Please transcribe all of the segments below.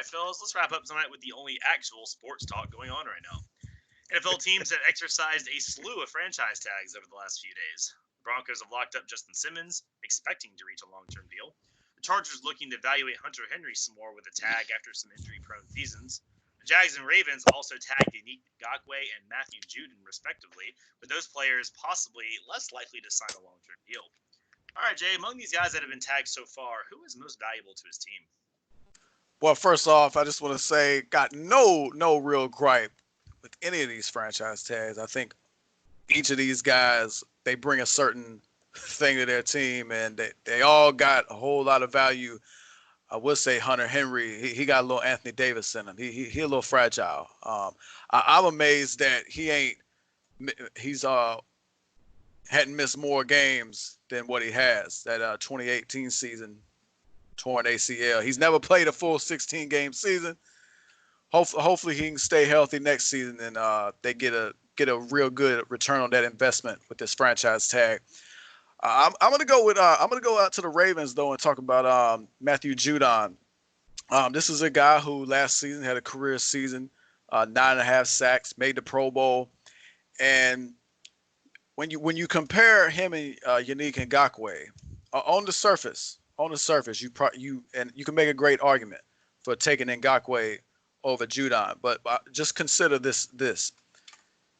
right, fellas, let's wrap up tonight with the only actual sports talk going on right now. NFL teams have exercised a slew of franchise tags over the last few days. The Broncos have locked up Justin Simmons, expecting to reach a long-term deal. The Chargers looking to evaluate Hunter Henry some more with a tag after some injury-prone seasons. The Jags and Ravens also tagged Yannick, Ngakoue, and Matthew Judon, respectively, with those players possibly less likely to sign a long-term deal. All right, Jay, among these guys that have been tagged so far, who is most valuable to his team? Well, first off, I just want to say, got no real gripe with any of these franchise tags. I think each of these guys, they bring a certain thing to their team, and they all got a whole lot of value. I would say Hunter Henry, he got a little Anthony Davis in him. He a little fragile. I'm amazed that he's hadn't missed more games than what he has. That 2018 season, torn ACL. He's never played a full 16-game season. Hopefully he can stay healthy next season, and they get a real good return on that investment with this franchise tag. I'm gonna go out to the Ravens though and talk about Matthew Judon. This is a guy who last season had a career season, 9.5 sacks, made the Pro Bowl, and when you compare him and Yannick Ngakoue, on the surface, you can make a great argument for taking Ngakoue over Judon, but just consider this.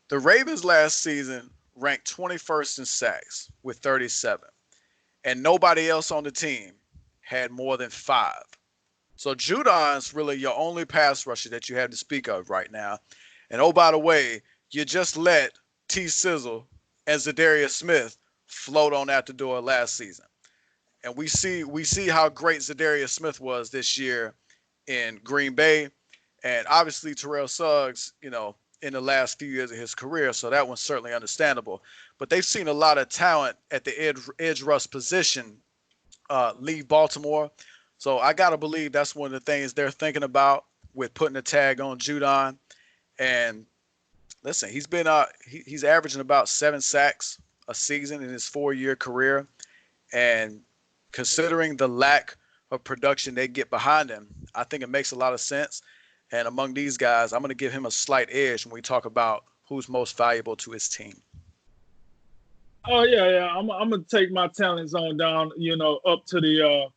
The Ravens last season ranked 21st in sacks with 37, and nobody else on the team had more than 5. So Judon's really your only pass rusher that you have to speak of right now. And oh, by the way, you just let T. Sizzle and Zadarius Smith float on out the door last season. And we see how great Zadarius Smith was this year in Green Bay. And obviously Terrell Suggs, in the last few years of his career, so that one's certainly understandable. But they've seen a lot of talent at the edge rush position leave Baltimore. So I got to believe that's one of the things they're thinking about with putting a tag on Judon. And listen, he's averaging about 7 sacks a season in his 4-year career. And considering the lack of production they get behind him, I think it makes a lot of sense. And among these guys, I'm going to give him a slight edge when we talk about who's most valuable to his team. Oh, yeah. I'm going to take my talents on down, up to the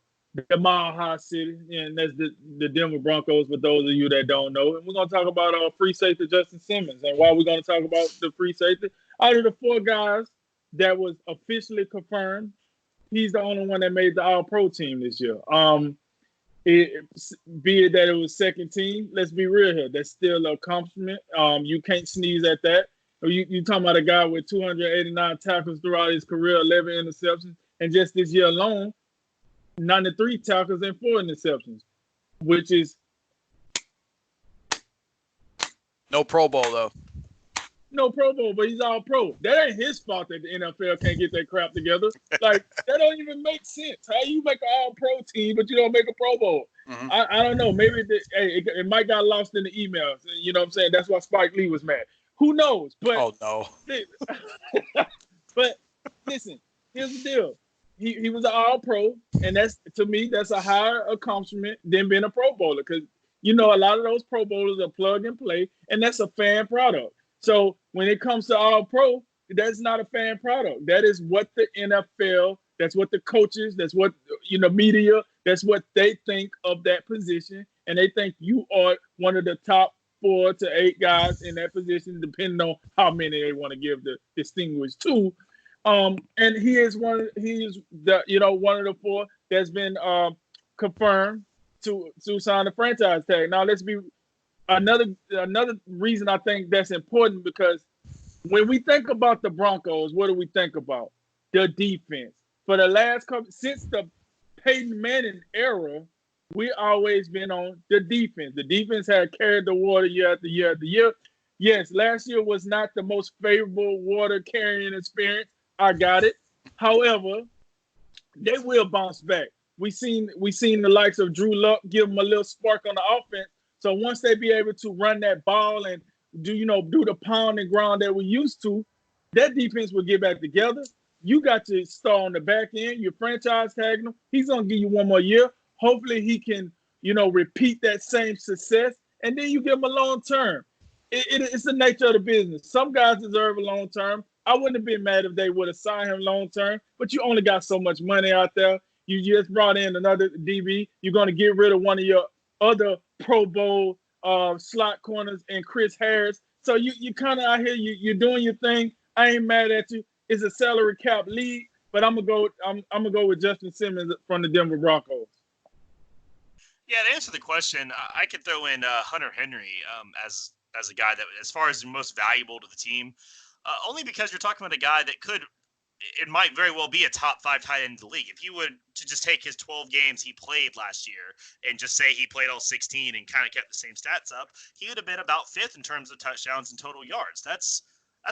Mile High City, and that's the Denver Broncos, for those of you that don't know. And we're going to talk about free safety Justin Simmons. And why we're going to talk about the free safety, out of the 4 guys that was officially confirmed, he's the only one that made the All-Pro team this year. Be it that it was second team, let's be real here. That's still an accomplishment. You can't sneeze at that. You talking about a guy with 289 tackles throughout his career, 11 interceptions, and just this year alone, 93 tackles and 4 interceptions, which is no Pro Bowl though. No Pro Bowl, but he's all pro. That ain't his fault that the NFL can't get that crap together. Like, that don't even make sense. How you make an all-pro team, but you don't make a Pro Bowl? Mm-hmm. I don't know. Maybe it might got lost in the emails. You know what I'm saying? That's why Spike Lee was mad. Who knows? But oh, no. But listen, here's the deal. He was an all-pro, and to me, that's a higher accomplishment than being a Pro Bowler, because, a lot of those Pro Bowlers are plug and play, and that's a fan product. So when it comes to All-Pro, that's not a fan product. That is what the NFL, that's what the coaches, that's what, media, that's what they think of that position. And they think you are one of the top 4 to 8 guys in that position, depending on how many they want to give the distinguished to. And he is one of the 4 that's been confirmed to sign the franchise tag. Now let's be another reason I think that's important, because when we think about the Broncos, what do we think about? The defense. For the last since the Peyton Manning era, we always been on the defense. The defense had carried the water year after year after year. Yes, last year was not the most favorable water carrying experience. I got it. However, they will bounce back. We seen the likes of Drew Luck give them a little spark on the offense. So once they be able to run that ball and do the pound and ground that we used to, that defense will get back together. You got your star on the back end. Your franchise tagging him. He's gonna give you one more year. Hopefully he can repeat that same success, and then you give them a long term. It's the nature of the business. Some guys deserve a long term. I wouldn't have been mad if they would have signed him long term, but you only got so much money out there. You just brought in another DB. You're going to get rid of one of your other Pro Bowl slot corners and Chris Harris. So you kind of out here. You're doing your thing. I ain't mad at you. It's a salary cap league, but I'm gonna go with Justin Simmons from the Denver Broncos. Yeah, to answer the question, I could throw in Hunter Henry as a guy that, as far as the most valuable to the team, only because you're talking about a guy that it might very well be a top 5 tight end in the league. If you would to just take his 12 games he played last year and just say he played all 16 and kind of kept the same stats up, he would have been about 5th in terms of touchdowns and total yards. That's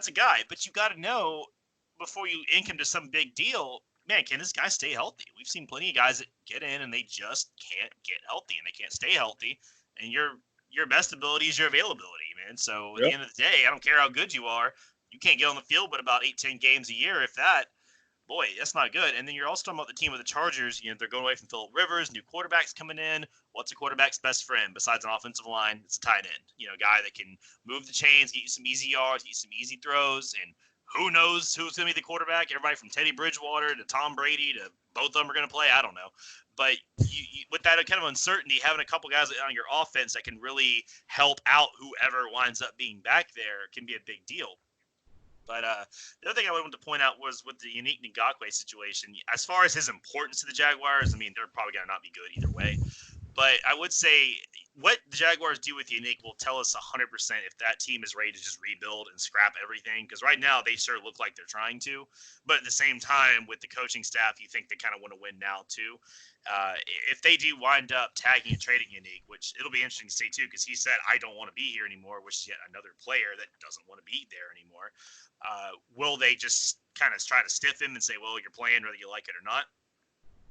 a guy, but you got to know before you ink him to some big deal, man, can this guy stay healthy? We've seen plenty of guys that get in and they just can't get healthy and they can't stay healthy. And your best ability is your availability, man. So at the end of the day, I don't care how good you are. You can't get on the field but about 8-10 games a year. If that, boy, that's not good. And then you're also talking about the team with the Chargers. They're going away from Phillip Rivers, new quarterbacks coming in. What's a quarterback's best friend besides an offensive line? It's a tight end. A guy that can move the chains, get you some easy yards, get you some easy throws, and who knows who's going to be the quarterback? Everybody from Teddy Bridgewater to Tom Brady to both of them are going to play. I don't know. But you, with that kind of uncertainty, having a couple guys on your offense that can really help out whoever winds up being back there can be a big deal. But the other thing I wanted to point out was with the Yannick Ngakoue situation. As far as his importance to the Jaguars, I mean, they're probably going to not be good either way. But I would say what the Jaguars do with Yannick will tell us 100% if that team is ready to just rebuild and scrap everything. Because right now they sure look like they're trying to. But at the same time, with the coaching staff, you think they kind of want to win now too. If they do wind up tagging and trading Yannick, which it'll be interesting to see too, because he said, I don't want to be here anymore, which is yet another player that doesn't want to be there anymore. Will they just kind of try to stiff him and say, well, you're playing whether you like it or not?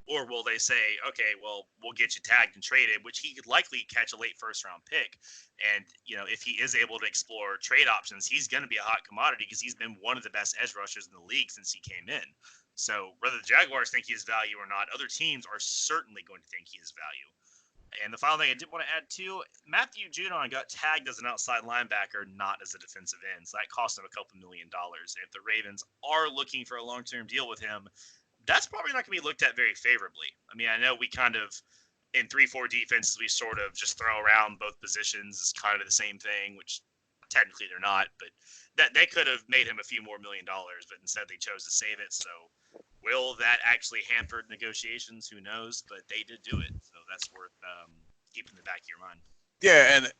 Or will they say, okay, well, we'll get you tagged and traded, which he could likely catch a late first-round pick. And, if he is able to explore trade options, he's going to be a hot commodity because he's been one of the best edge rushers in the league since he came in. So whether the Jaguars think he has value or not, other teams are certainly going to think he has value. And the final thing I did want to add too, Matthew Judon got tagged as an outside linebacker, not as a defensive end. So that cost him a couple $1 million. If the Ravens are looking for a long-term deal with him, that's probably not going to be looked at very favorably. I mean, I know we kind of, in 3-4 defenses, we sort of just throw around both positions as kind of the same thing, which technically they're not, but that they could have made him a few more $1 million, but instead they chose to save it. So will that actually hamper negotiations? Who knows? But they did do it. So that's worth keeping in the back of your mind. Yeah, and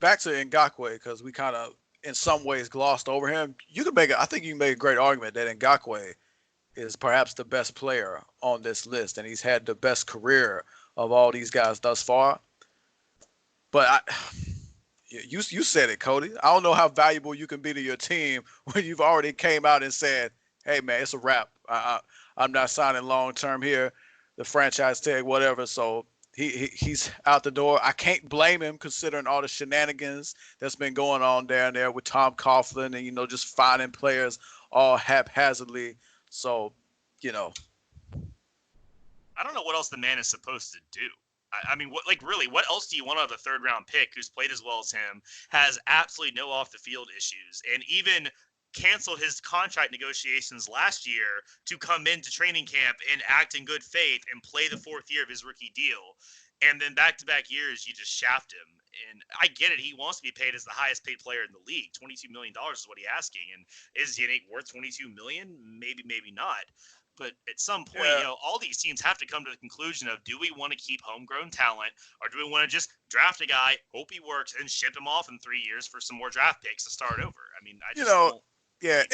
back to Ngakoue, because we kind of, in some ways, glossed over him. I think you can make a great argument that Ngakoue is perhaps the best player on this list, and he's had the best career of all these guys thus far. But you said it, Cody. I don't know how valuable you can be to your team when you've already came out and said, hey, man, it's a wrap. I'm not signing long-term here, the franchise tag, whatever. So he's out the door. I can't blame him considering all the shenanigans that's been going on down there with Tom Coughlin and, just finding players all haphazardly. So, I don't know what else the man is supposed to do. I mean, what else do you want out of a third-round pick who's played as well as him, has absolutely no off-the-field issues, and even canceled his contract negotiations last year to come into training camp and act in good faith and play the 4th year of his rookie deal, and then back-to-back years you just shaft him. And I get it. He wants to be paid as the highest paid player in the league. $22 million is what he's asking. And is Yannick worth $22 million? Maybe, maybe not. But at some point, all these teams have to come to the conclusion of, do we want to keep homegrown talent, or do we want to just draft a guy, hope he works, and ship him off in 3 years for some more draft picks to start over? I mean, I just don't. Yeah,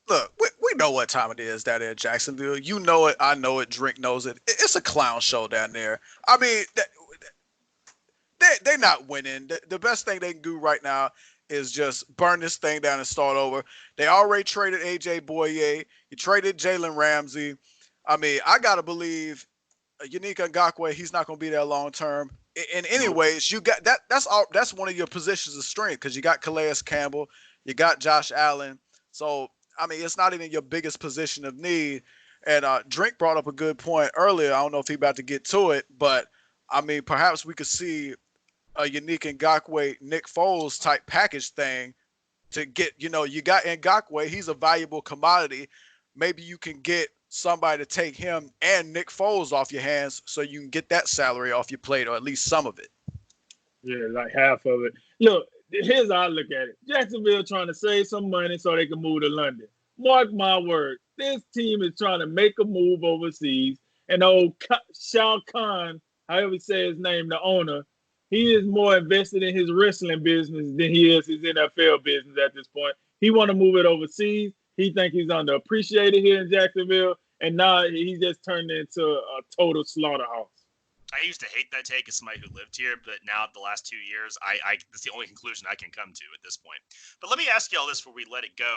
look, we know what time it is down there in Jacksonville. You know it. I know it. Drink knows it. It's a clown show down there. I mean, they're not winning. The best thing they can do right now is just burn this thing down and start over. They already traded A.J. Boye. You traded Jalen Ramsey. I mean, I got to believe Yannick Ngakoue, he's not going to be there long term. In any ways, you got that. That's one of your positions of strength because you got Calais Campbell, you got Josh Allen. So, I mean, it's not even your biggest position of need. And Drink brought up a good point earlier. I don't know if he's about to get to it, but I mean, perhaps we could see a Yannick Ngakoue, Nick Foles type package thing to get, you got Ngakoue, he's a valuable commodity. Maybe you can get somebody to take him and Nick Foles off your hands so you can get that salary off your plate, or at least some of it. Yeah, like half of it. Look, here's how I look at it. Jacksonville trying to save some money so they can move to London. Mark my word, this team is trying to make a move overseas. And old Shao Kahn, however you say his name, the owner, he is more invested in his wrestling business than he is his NFL business at this point. He want to move it overseas. He think he's underappreciated here in Jacksonville, and now he just turned into a total slaughterhouse. I used to hate that take as somebody who lived here, but now the last 2 years, that's the only conclusion I can come to at this point. But let me ask you all this before we let it go.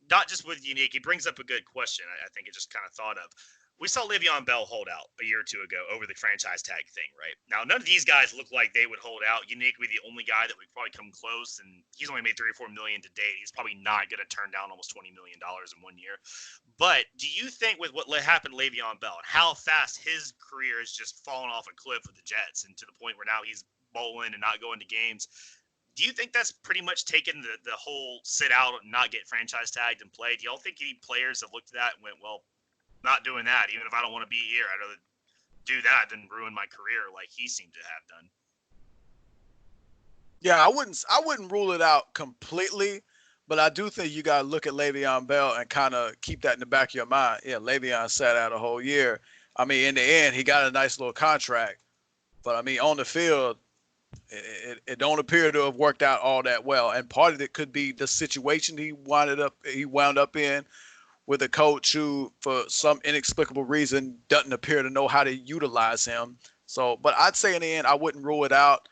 Not just with Yannick, he brings up a good question. I think it just kind of thought of. We saw Le'Veon Bell hold out a year or two ago over the franchise tag thing, right? Now, none of these guys look like they would hold out. Yannick would be the only guy that would probably come close, and he's only made $3 or $4 million to date. He's probably not going to turn down almost $20 million in 1 year. But do you think with what happened to Le'Veon Bell and how fast his career has just fallen off a cliff with the Jets, and to the point where now he's bowling and not going to games, do you think that's pretty much taken the whole sit out and not get franchise tagged and play? Do y'all think any players have looked at that and went, well, not doing that, even if I don't want to be here, I'd rather do that than ruin my career like he seemed to have done? Yeah, I wouldn't rule it out completely, but I do think you got to look at Le'Veon Bell and kind of keep that in the back of your mind. Yeah, Le'Veon sat out a whole year. I mean, in the end, he got a nice little contract, but I mean, on the field, it don't appear to have worked out all that well. And part of it could be the situation he wound up in, with a coach who, for some inexplicable reason, doesn't appear to know how to utilize him. So, but I'd say in the end, I wouldn't rule it out.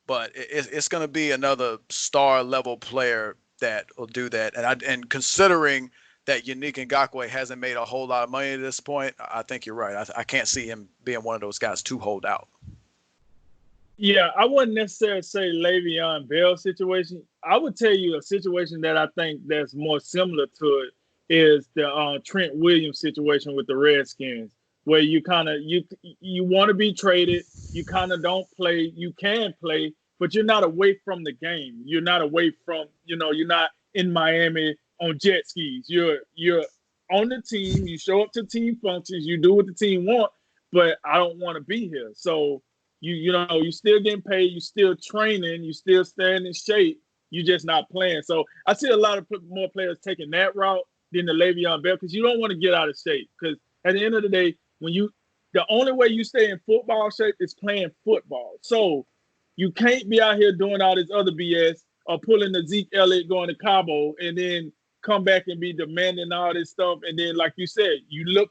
But it's going to be another star-level player that will do that. And considering that Yannick Ngakoue hasn't made a whole lot of money at this point, I think you're right. I can't see him being one of those guys to hold out. Yeah, I wouldn't necessarily say Le'Veon Bell situation. I would tell you a situation that I think that's more similar to it is the Trent Williams situation with the Redskins, where you kind of you want to be traded, you kind of don't play, you can play, but you're not away from the game. You're not away from, you're not in Miami on jet skis. You're on the team, you show up to team functions, you do what the team want, but I don't want to be here. So you still getting paid, you still training, you still staying in shape, you just not playing. So I see a lot of more players taking that route than the Le'Veon Bell, because you don't want to get out of shape. Because at the end of the day, the only way you stay in football shape is playing football. So you can't be out here doing all this other BS or pulling the Zeke Elliott going to Cabo and then come back and be demanding all this stuff. And then, like you said, you look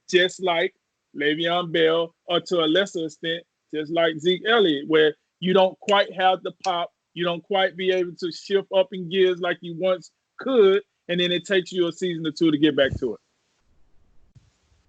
just like Le'Veon Bell, or to a lesser extent, just like Zeke Elliott, where you don't quite have the pop, you don't quite be able to shift up in gears like you once could, and then it takes you a season or two to get back to it.